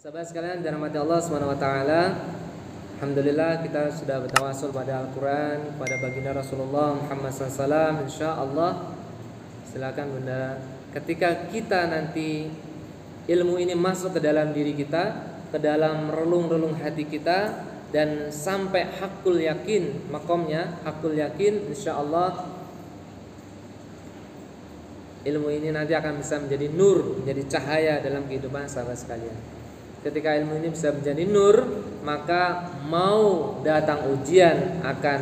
Sahabat sekalian dirahmati Allah Subhanahu wa taala. Alhamdulillah kita sudah bertawasul pada Al-Qur'an, pada baginda Rasulullah Muhammad SAW. Insyaallah silakan Bunda, ketika kita nanti ilmu ini masuk ke dalam diri kita, ke dalam relung-relung hati kita, dan sampai hakul yakin, makomnya hakul yakin, insyaallah ilmu ini nanti akan bisa menjadi nur, menjadi cahaya dalam kehidupan sahabat sekalian. Ketika ilmu ini bisa menjadi nur, maka mau datang ujian akan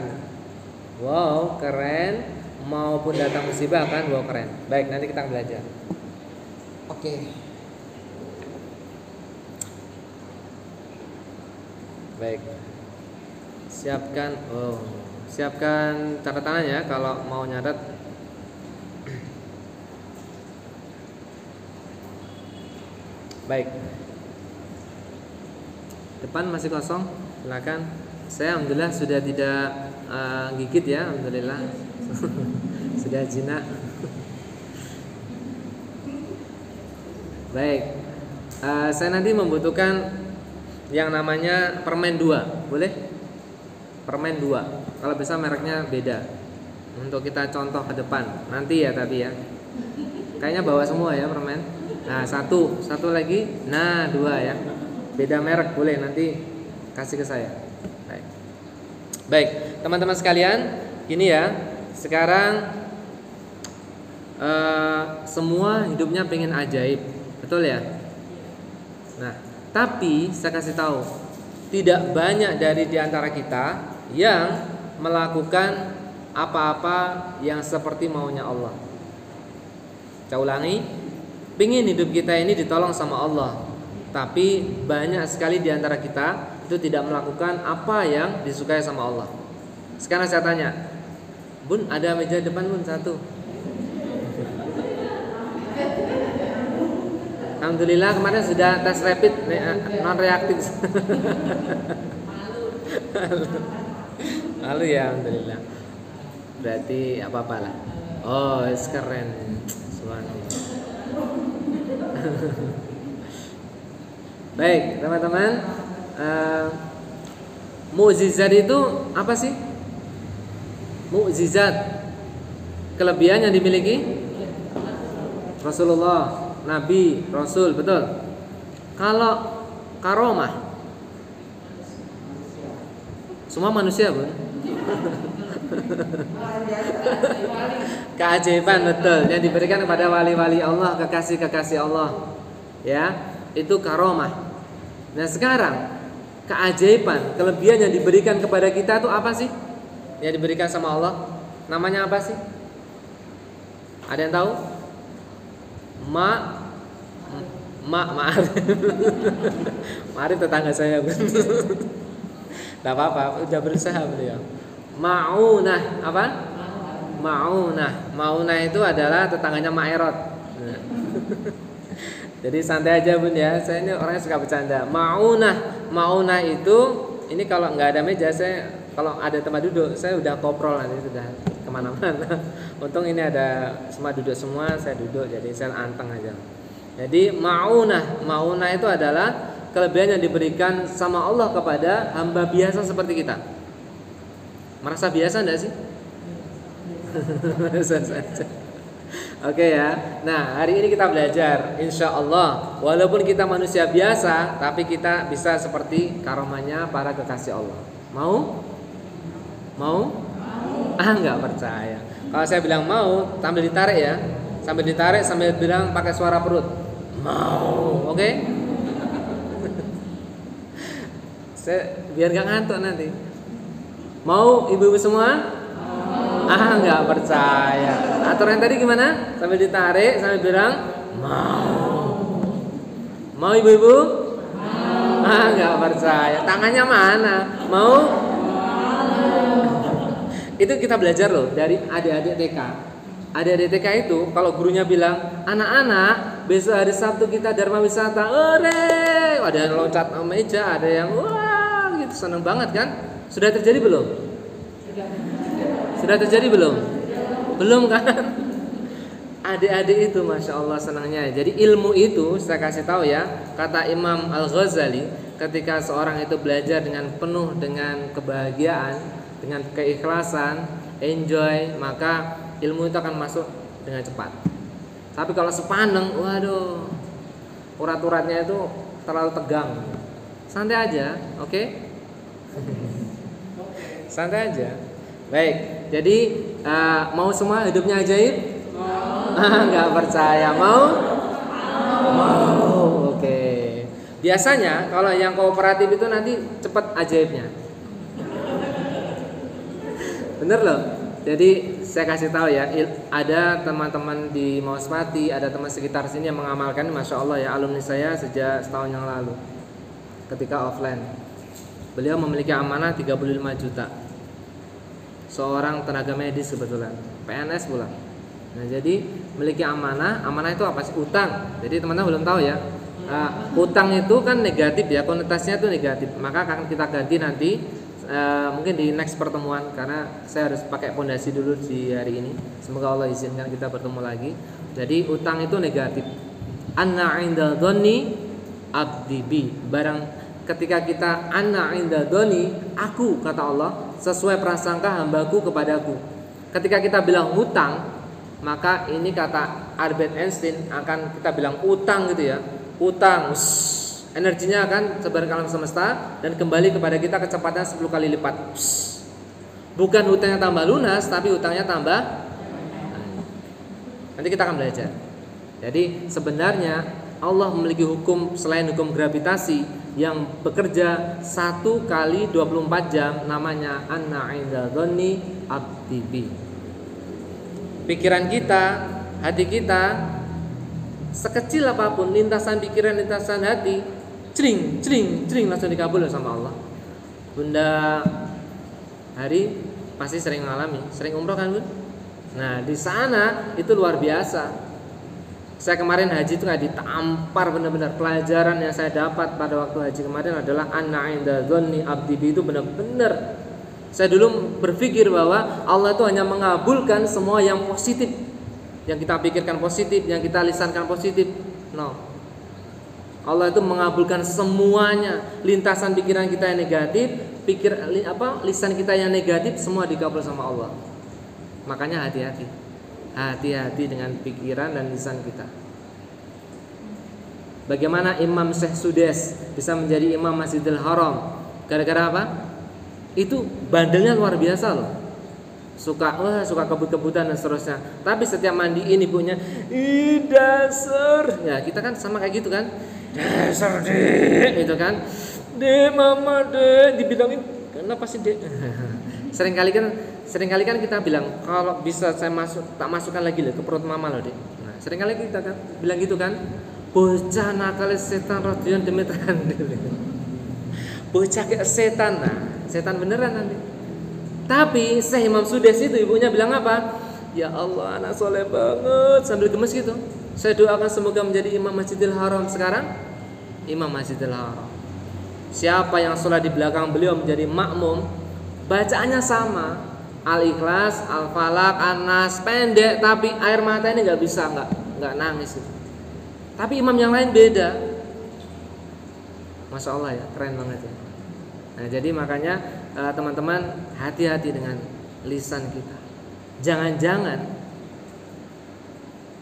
wow keren, maupun datang musibah akan wow keren. Baik, nanti kita belajar. Oke. Baik. Siapkan catatannya ya kalau mau nyatet. Baik. Depan masih kosong, silakan. Saya alhamdulillah sudah tidak gigit ya, alhamdulillah. Sudah jinak. Baik. Saya nanti membutuhkan yang namanya permen 2, boleh? Permen 2. Kalau bisa mereknya beda. Untuk kita contoh ke depan. Nanti ya tapi ya. Kayaknya bawa semua ya permen. Nah, satu lagi. Nah, 2 ya. Beda merek boleh, nanti kasih ke saya. Baik, teman-teman sekalian, ini ya. Sekarang semua hidupnya pengen ajaib, betul ya? Nah, tapi saya kasih tahu, tidak banyak dari diantara kita yang melakukan apa-apa yang seperti maunya Allah. Saya ulangi, pingin hidup kita ini ditolong sama Allah, tapi banyak sekali di antara kita itu tidak melakukan apa yang disukai sama Allah. Sekarang saya tanya, Bun, ada meja depan Bun, satu. Alhamdulillah kemarin sudah tes rapid non reaktif. Malu ya, alhamdulillah. Berarti apa-apa lah. Oh, keren. Subhanallah. Baik, teman-teman, mukjizat itu apa sih? Mukjizat, kelebihan yang dimiliki Rasulullah, Nabi, Rasul, betul. Kalau karomah, semua manusia, Bun. Keajaiban, betul, yang diberikan kepada wali-wali Allah, kekasih-kekasih Allah, ya, itu karomah. Nah sekarang keajaiban, kelebihan yang diberikan kepada kita itu apa sih? Yang diberikan sama Allah, namanya apa sih? Ada yang tahu? Mari tetangga saya. Tidak apa-apa, udah berusaha beliau. Ma'unah, apa? Ma'unah itu adalah tetangganya Ma'erot. Jadi santai aja Bun ya, saya ini orangnya suka bercanda. Ma'unah itu, ini kalau nggak ada meja, saya kalau ada tempat duduk, saya udah koprol nanti sudah kemana-mana. Untung ini ada semua duduk semua, saya duduk, jadi saya anteng aja. Jadi ma'unah itu adalah kelebihan yang diberikan sama Allah kepada hamba biasa seperti kita. Merasa biasa enggak sih? Merasa saja. Oke ya. Nah, hari ini kita belajar, insya Allah, walaupun kita manusia biasa, tapi kita bisa seperti karomahnya para kekasih Allah. Mau? Nggak percaya. Kalau saya bilang mau, sambil ditarik ya, sambil bilang pakai suara perut. Mau, oke? Saya biar nggak ngantuk nanti. Mau ibu-ibu semua? Nggak percaya. Aturan tadi gimana? Sambil ditarik, sambil bilang mau ibu-ibu? Nggak percaya. Tangannya mana? Mau? Itu kita belajar loh dari adik-adik TK. Adik-adik TK itu kalau gurunya bilang, anak-anak besok hari Sabtu kita Dharma Wisata, ore! Ada yang loncat meja, ada yang wah gitu, seneng banget kan? Sudah terjadi belum? Sudah terjadi belum? Belum kan? adik-adik itu Masya Allah senangnya. Jadi ilmu itu saya kasih tahu ya, kata Imam Al-Ghazali, ketika seorang itu belajar dengan penuh dengan kebahagiaan, dengan keikhlasan, enjoy, maka ilmu itu akan masuk dengan cepat. Tapi kalau sepaneng, waduh, urat-uratnya itu terlalu tegang. Santai aja, oke? Santai aja. Baik, jadi mau semua hidupnya ajaib? Nggak percaya, mau? Mau, oke. Biasanya kalau yang kooperatif itu nanti cepat ajaibnya. Bener loh. Jadi saya kasih tahu ya, ada teman-teman di Mauspati, ada teman sekitar sini yang mengamalkan, Masya Allah ya, alumni saya sejak setahun yang lalu ketika offline. Beliau memiliki amanah 35 juta. Seorang tenaga medis kebetulan, PNS pula. Nah jadi memiliki amanah itu apa sih? Utang. Jadi teman-teman belum tahu ya, utang itu kan negatif ya, konotasinya itu negatif. Maka akan kita ganti nanti, mungkin di next pertemuan, karena saya harus pakai pondasi dulu di hari ini. Semoga Allah izinkan kita bertemu lagi. Jadi utang itu negatif. Anna inda dhonni abdi bi. Barang ketika kita anna inda dhonni, aku kata Allah sesuai prasangka hambaku kepadaku. Ketika kita bilang hutang, maka ini kata Albert Einstein akan kita bilang utang gitu ya. Utang, energinya akan sebar ke alam semesta dan kembali kepada kita kecepatan 10 kali lipat. Bukan hutangnya tambah lunas, tapi hutangnya tambah. Nanti kita akan belajar. Jadi sebenarnya Allah memiliki hukum selain hukum gravitasi yang bekerja 1 kali 24 jam, namanya anna inda dhonni abdi bi. Pikiran kita, hati kita, sekecil apapun lintasan pikiran, lintasan hati, cring, cring, cring, langsung dikabul sama Allah. Bunda Hari pasti sering mengalami, sering umroh kan Bun? Nah di sana itu luar biasa. Saya kemarin haji itu nggak ditampar benar-benar. Pelajaran yang saya dapat pada waktu haji kemarin adalah anna inda dhonni abdi bi, itu benar-benar. Saya dulu berpikir bahwa Allah itu hanya mengabulkan semua yang positif, yang kita pikirkan positif, yang kita lisankan positif. No, Allah itu mengabulkan semuanya. Lintasan pikiran kita yang negatif, lisan kita yang negatif, semua dikabul sama Allah. Makanya hati-hati, hati-hati dengan pikiran dan lisan kita. Bagaimana Imam Syekh Sudes bisa menjadi Imam Masjidil Haram? Gara-gara apa? Itu bandelnya luar biasa loh. Suka kebut-kebutan dan seterusnya. Tapi setiap mandiin ibunya, dasar. Ya kita kan sama kayak gitu kan. Dasar dek, gitu kan. Dek mama dek, dibilangin kenapa sih dek? Seringkali kan kita bilang, kalau bisa saya tak masukkan lagi loh ke perut mama loh dek. Nah seringkali kita kan bilang gitu kan. Bocah nakal setan rodion demetan. Bocah kayak setan. Nah setan beneran nanti. Tapi Syekh Imam Sudes itu ibunya bilang apa? Ya Allah anak soleh banget, sambil gemes gitu. Saya doakan semoga menjadi Imam Masjidil Haram. Sekarang Imam Masjidil Haram. Siapa yang sholat di belakang beliau menjadi makmum, bacaannya sama, Al-Ikhlas, Al-Falaq, An-Nas, pendek tapi air mata ini nggak bisa, nggak nangis gitu. Tapi imam yang lain beda. Masya Allah ya, keren banget ya. Nah jadi makanya teman-teman hati-hati dengan lisan kita. Jangan-jangan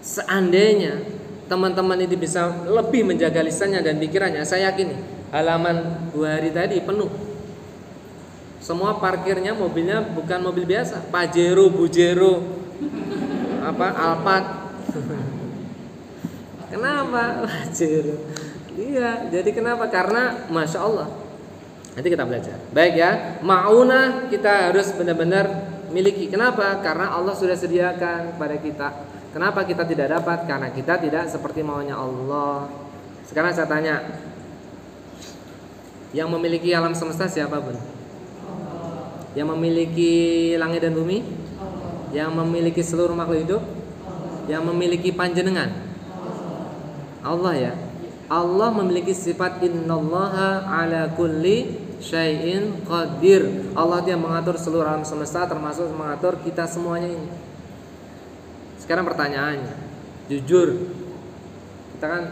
seandainya teman-teman itu bisa lebih menjaga lisannya dan pikirannya, saya yakin nih, halaman 2 hari tadi penuh. Semua parkirnya mobilnya bukan mobil biasa, Pajero, Bujero, Alphard. Kenapa Pajero? Iya, jadi kenapa? Karena Masya Allah. Nanti kita belajar. Baik ya, ma'unah kita harus benar-benar miliki. Kenapa? Karena Allah sudah sediakan pada kita. Kenapa kita tidak dapat? Karena kita tidak seperti maunya Allah. Sekarang saya tanya, yang memiliki alam semesta siapa Bun? Yang memiliki langit dan bumi? Yang memiliki seluruh makhluk hidup? Yang memiliki panjenengan? Allah ya. Allah memiliki sifat innallaha ala kulli syai'in qadir. Allah yang mengatur seluruh alam semesta, termasuk mengatur kita semuanya ini. Sekarang pertanyaannya, Jujur. Kita kan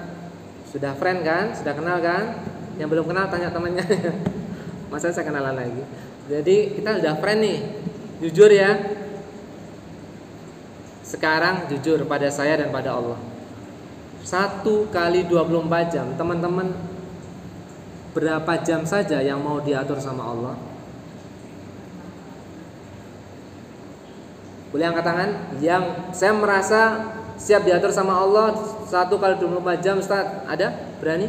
sudah friend kan, sudah kenal kan? Yang belum kenal tanya temannya. Masa saya kenalan lagi. Jadi kita sudah friend nih. Jujur ya. Sekarang jujur pada saya dan pada Allah. 1 kali 24 jam, teman-teman berapa jam saja yang mau diatur sama Allah? Boleh angkat tangan? Yang saya merasa siap diatur sama Allah 1 kali 24 jam, Ustaz. Ada? Berani?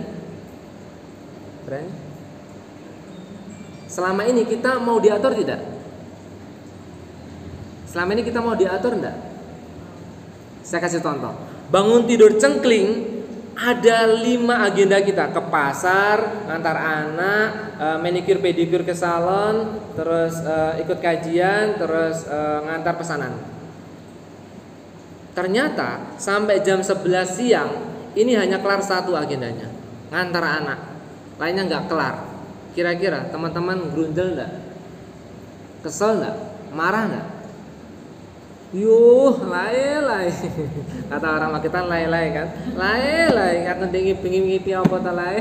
Berani? Selama ini kita mau diatur tidak? Selama ini kita mau diatur enggak? Saya kasih contoh. Bangun tidur cengkling, ada 5 agenda kita. Ke pasar, ngantar anak, manicure pedicure ke salon, terus ikut kajian, terus ngantar pesanan. Ternyata sampai jam 11 siang ini hanya kelar 1 agendanya, ngantar anak. Lainnya nggak kelar. Kira-kira teman-teman grundel nggak? Kesel nggak? Marah nggak? Yuh, lai. Kata orang Magetan lai kan. Lai, aku pengen ngipi apa ta lai.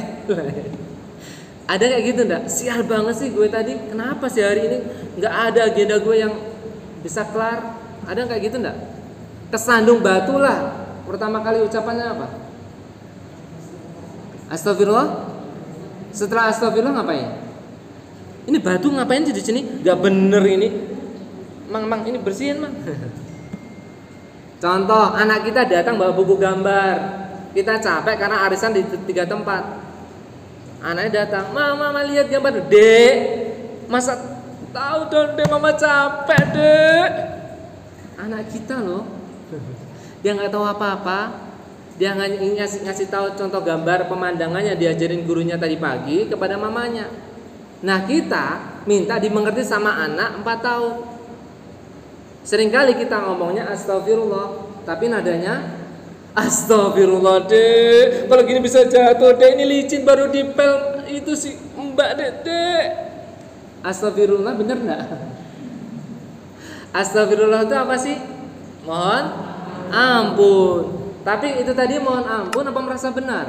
Ada kayak gitu enggak? Sial banget sih gue tadi. Kenapa sih hari ini enggak ada agenda gue yang bisa kelar? Ada kayak gitu enggak? Kesandung batu lah. Pertama kali ucapannya apa? Astagfirullah. Setelah astagfirullah ngapain? Ini batu ngapain sih di sini? Enggak bener ini. Mang, ini bersihin, Mang. Contoh, anak kita datang bawa buku gambar. Kita capek karena arisan di 3 tempat. Anaknya datang, Mama lihat gambar. Dek, masa tahu dong dek, Mama capek dek. Anak kita loh. Dia nggak tahu apa-apa. Dia ngasih tahu contoh gambar pemandangannya, diajarin gurunya tadi pagi kepada mamanya. Nah kita minta dimengerti sama anak 4 tahun. Seringkali kita ngomongnya astagfirullah, tapi nadanya astagfirullah dek. Kalau gini bisa jatuh dek, ini licin baru dipel itu sih mbak dek. Astagfirullah bener nggak? Astagfirullah itu apa sih? Mohon ampun. Tapi itu tadi mohon ampun apa merasa benar?